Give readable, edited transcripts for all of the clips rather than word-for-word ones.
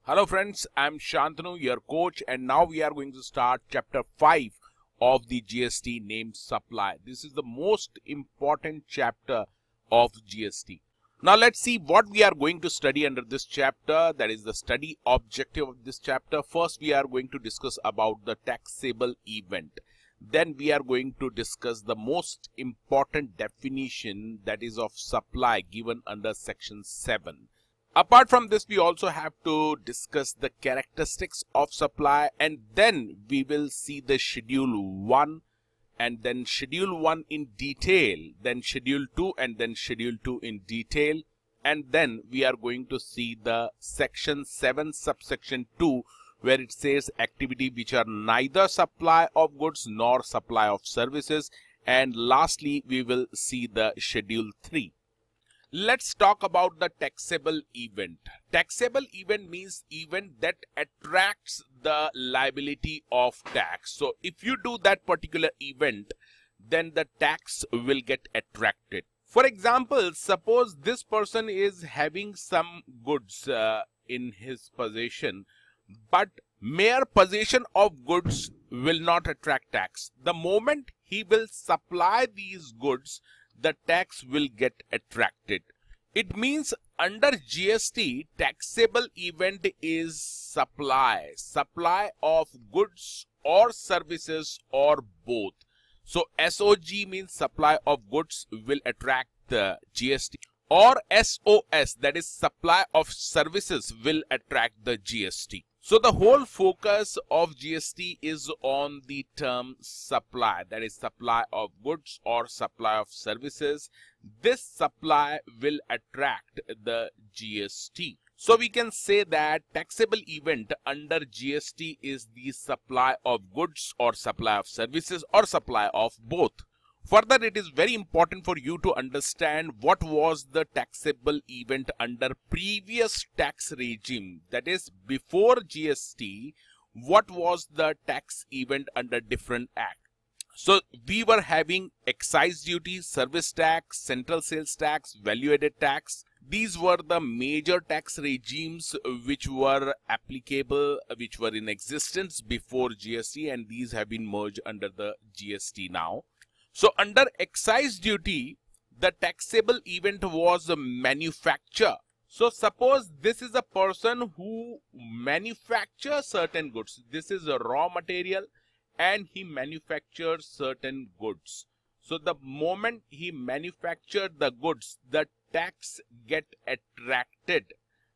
Hello friends, I'm Shantanu, your coach, and now we are going to start chapter 5 of the GST named supply. This is the most important chapter of GST. Now let's see what we are going to study under this chapter. That is the study objective of this chapter. First we are going to discuss about the taxable event. Then we are going to discuss the most important definition, that is of supply, given under section 7. Apart from this, we also have to discuss the characteristics of supply, and then we will see the schedule 1 and then schedule 1 in detail, then schedule 2 and then schedule 2 in detail, and then we are going to see the section 7 subsection 2 where it says activity which are neither supply of goods nor supply of services, and lastly we will see the schedule 3. Let's talk about the taxable event. Taxable event means event that attracts the liability of tax. So if you do that particular event, then the tax will get attracted. For example, suppose this person is having some goods in his possession, but mere possession of goods will not attract tax. The moment he will supply these goods, the tax will get attracted. It means under GST, taxable event is supply of goods or services or both. So SOG means supply of goods will attract the GST, or SOS, that is supply of services, will attract the GST. So the whole focus of GST is on the term supply, that is supply of goods or supply of services. This supply will attract the GST. So we can say that taxable event under GST is the supply of goods or supply of services or supply of both. Further, it is very important for you to understand what was the taxable event under previous tax regime, that is before GST, what was the tax event under different act. So we were having excise duty, service tax, central sales tax, value added tax. These were the major tax regimes which were applicable, which were in existence before GST, and these have been merged under the GST now. So under excise duty, the taxable event was a manufacture. So suppose this is a person who manufactures certain goods. This is a raw material and he manufactures certain goods. So the moment he manufactured the goods, the tax get attracted.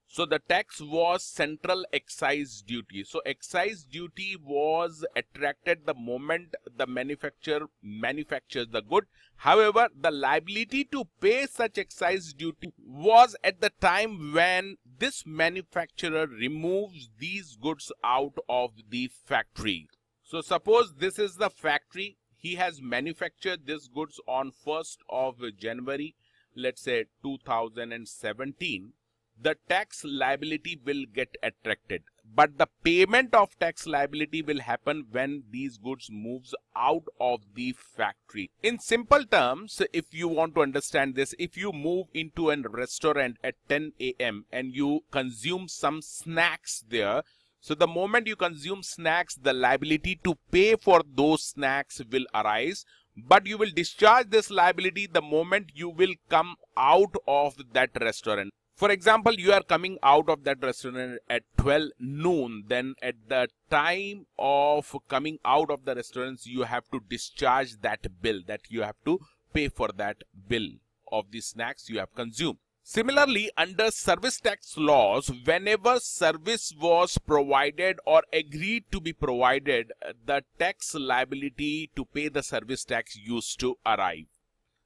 So the tax was central excise duty. So excise duty was attracted the moment the manufacturer manufactures the good. However, the liability to pay such excise duty was at the time when this manufacturer removes these goods out of the factory. So suppose this is the factory. He has manufactured these goods on 1st of January, let's say 2017. The tax liability will get attracted, but the payment of tax liability will happen when these goods moves out of the factory. In simple terms, if you want to understand this, if you move into a restaurant at 10 a.m. and you consume some snacks there, so the moment you consume snacks, the liability to pay for those snacks will arise, but you will discharge this liability the moment you will come out of that restaurant. For example, you are coming out of that restaurant at 12 noon, then at the time of coming out of the restaurants, you have to discharge that bill, that you have to pay for that bill of the snacks you have consumed. Similarly, under service tax laws, whenever service was provided or agreed to be provided, the tax liability to pay the service tax used to arrive.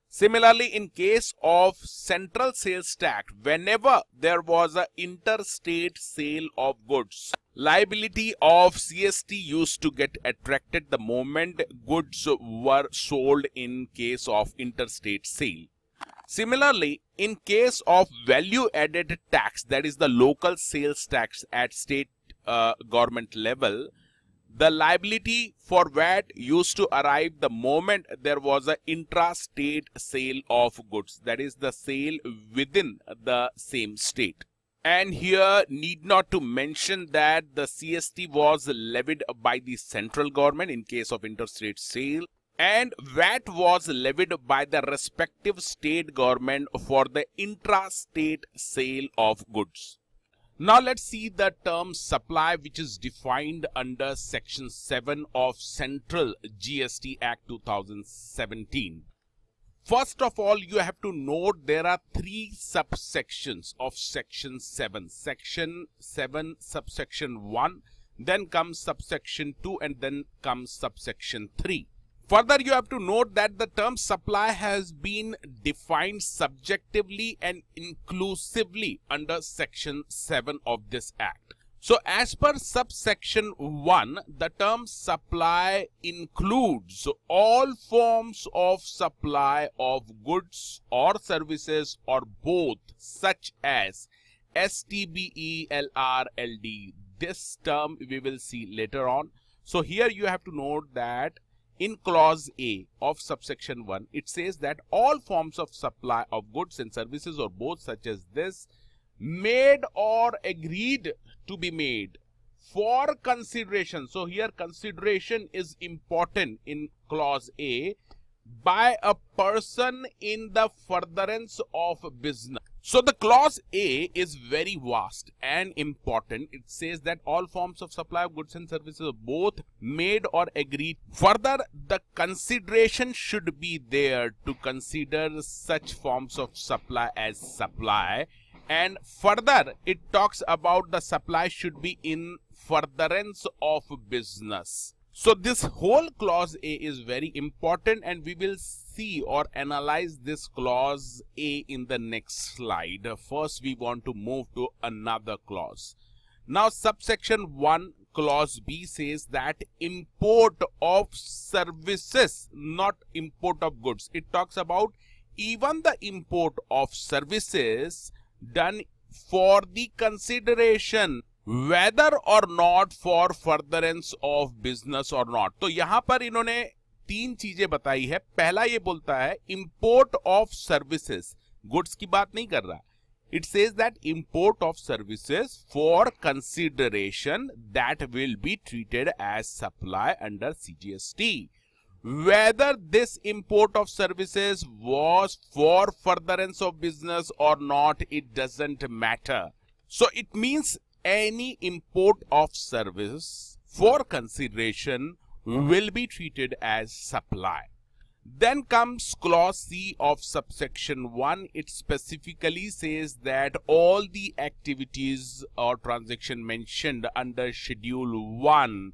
Similarly, in case of central sales tax, whenever there was an interstate sale of goods, liability of CST used to get attracted the moment goods were sold in case of interstate sale. Similarly, in case of value added tax, that is the local sales tax at state government level, the liability for VAT used to arrive the moment there was an intra-state sale of goods, that is the sale within the same state. And here need not to mention that the CST was levied by the central government in case of interstate sale, and VAT was levied by the respective state government for the intrastate sale of goods. Now let's see the term supply, which is defined under section 7 of Central GST Act 2017. First of all, you have to note there are 3 subsections of section 7. Section 7 subsection 1, then comes subsection 2, and then comes subsection 3. Further, you have to note that the term supply has been defined subjectively and inclusively under section 7 of this act. So as per subsection 1, the term supply includes all forms of supply of goods or services or both, such as STBE, LR, LD. This term we will see later on. So here you have to note that in clause A of subsection 1, it says that all forms of supply of goods and services or both, such as this, made or agreed to be made for consideration. So here consideration is important in clause A, by a person in the furtherance of business. So the clause A is very vast and important. It says that all forms of supply of goods and services are both made or agreed. Further, the consideration should be there to consider such forms of supply as supply. And further, it talks about the supply should be in furtherance of business. So this whole clause A is very important, and we will see or analyze this clause A in the next slide. First, we want to move to another clause. Now, subsection 1, clause B says that import of services, not import of goods. It talks about even the import of services done for the consideration, whether or not for furtherance of business or not. तो यहाँ पर इन्होंने 3 चीजें बताई है. पहला ये बोलता है import of services, goods की बात नहीं कर रहा. It says that import of services for consideration that will be treated as supply under CGST. Whether this import of services was for furtherance of business or not, it doesn't matter. So it means any import of service for consideration will be treated as supply. Then comes clause C of subsection 1. It specifically says that all the activities or transaction mentioned under schedule 1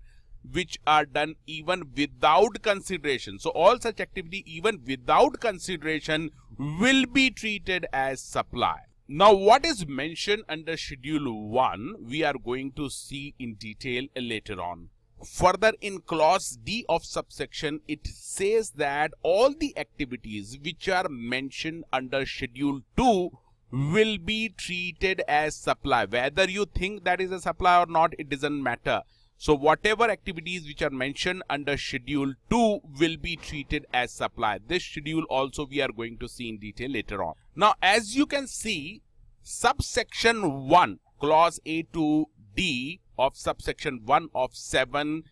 which are done even without consideration. So all such activity even without consideration will be treated as supply. Now, what is mentioned under schedule 1, we are going to see in detail later on. Further, in clause D of subsection, it says that all the activities which are mentioned under schedule 2 will be treated as supply. Whether you think that is a supply or not, it doesn't matter. So whatever activities which are mentioned under schedule 2 will be treated as supply. This schedule also we are going to see in detail later on. Now, as you can see, subsection 1, clause A to D of subsection 1 of 7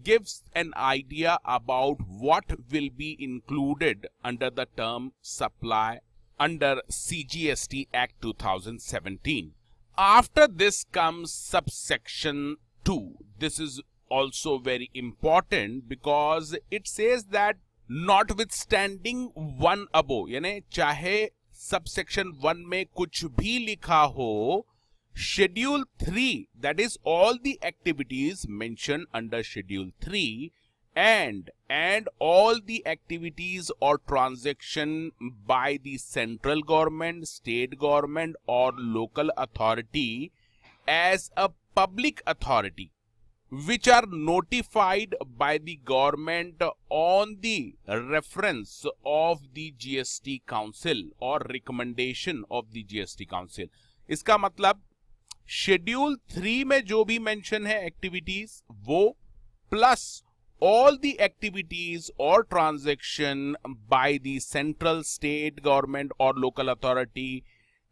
gives an idea about what will be included under the term supply under CGST Act 2017. After this comes subsection 2. This is also very important because it says that notwithstanding one above, यानी चाहे subsection 1 में कुछ भी लिखा हो, schedule 3, that is all the activities mentioned under schedule 3 and all the activities or transaction by the central government, state government or local authority as a public authority which are notified by the government on the reference of the GST Council or recommendation of the GST Council. इसका मतलब schedule 3 में जो भी mention है activities वो plus all the activities or transaction by the central, state government or local authority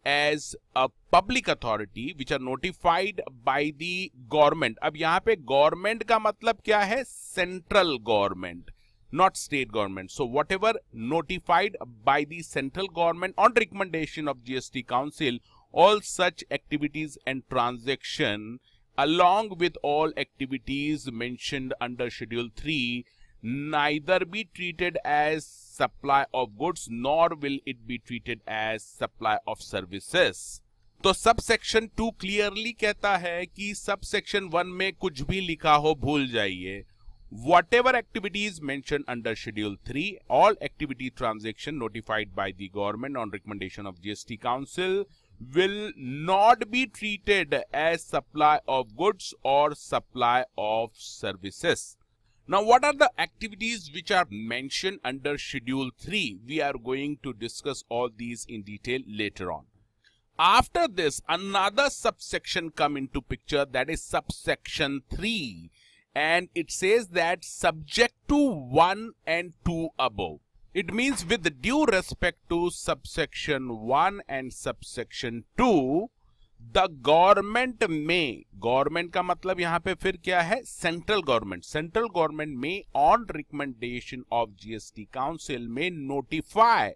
as a public authority which are notified by the government. अब यहाँ पे government का मतलब क्या है? Central government, not state government. So whatever notified by the central government on recommendation of GST Council, all such activities and transaction along with all activities mentioned under Schedule 3 neither be treated as supply of goods nor will it be treated as supply of services. तो subsection 2 clearly कहता है कि subsection 1 में कुछ भी लिखा हो भूल जाइए. Whatever activities mentioned under Schedule 3, all activity transaction notified by the government on recommendation of GST Council will not be treated as supply of goods or supply of services. Now, what are the activities which are mentioned under Schedule 3? We are going to discuss all these in detail later on. After this, another subsection come into picture, that is subsection 3. And it says that subject to 1 and 2 above. It means with due respect to subsection 1 and subsection 2, the government may, government का मतलब यहाँ पे फिर क्या है? Central government. Central government may on recommendation of GST Council may notify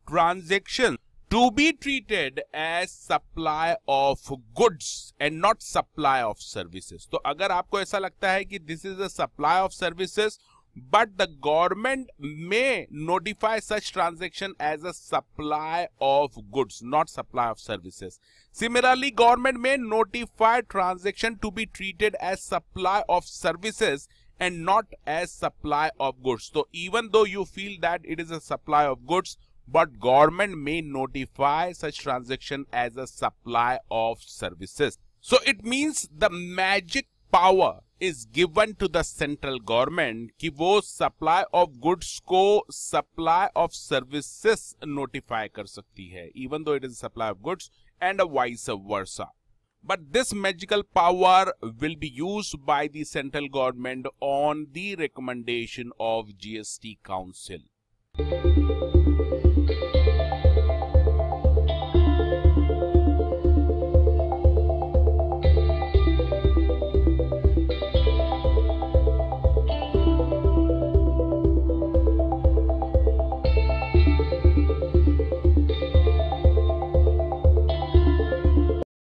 transactions to be treated as supply of goods and not supply of services. तो अगर आपको ऐसा लगता है कि this is a supply of services, but the government may notify such transaction as a supply of goods, not supply of services. Similarly, government may notify transaction to be treated as supply of services and not as supply of goods. So even though you feel that it is a supply of goods, but government may notify such transaction as a supply of services. So it means the magic power is given to the central government कि वो supply of goods को supply of services notify कर सकती है, even though it is a supply of goods and vice versa. But this magical power will be used by the central government on the recommendation of GST Council.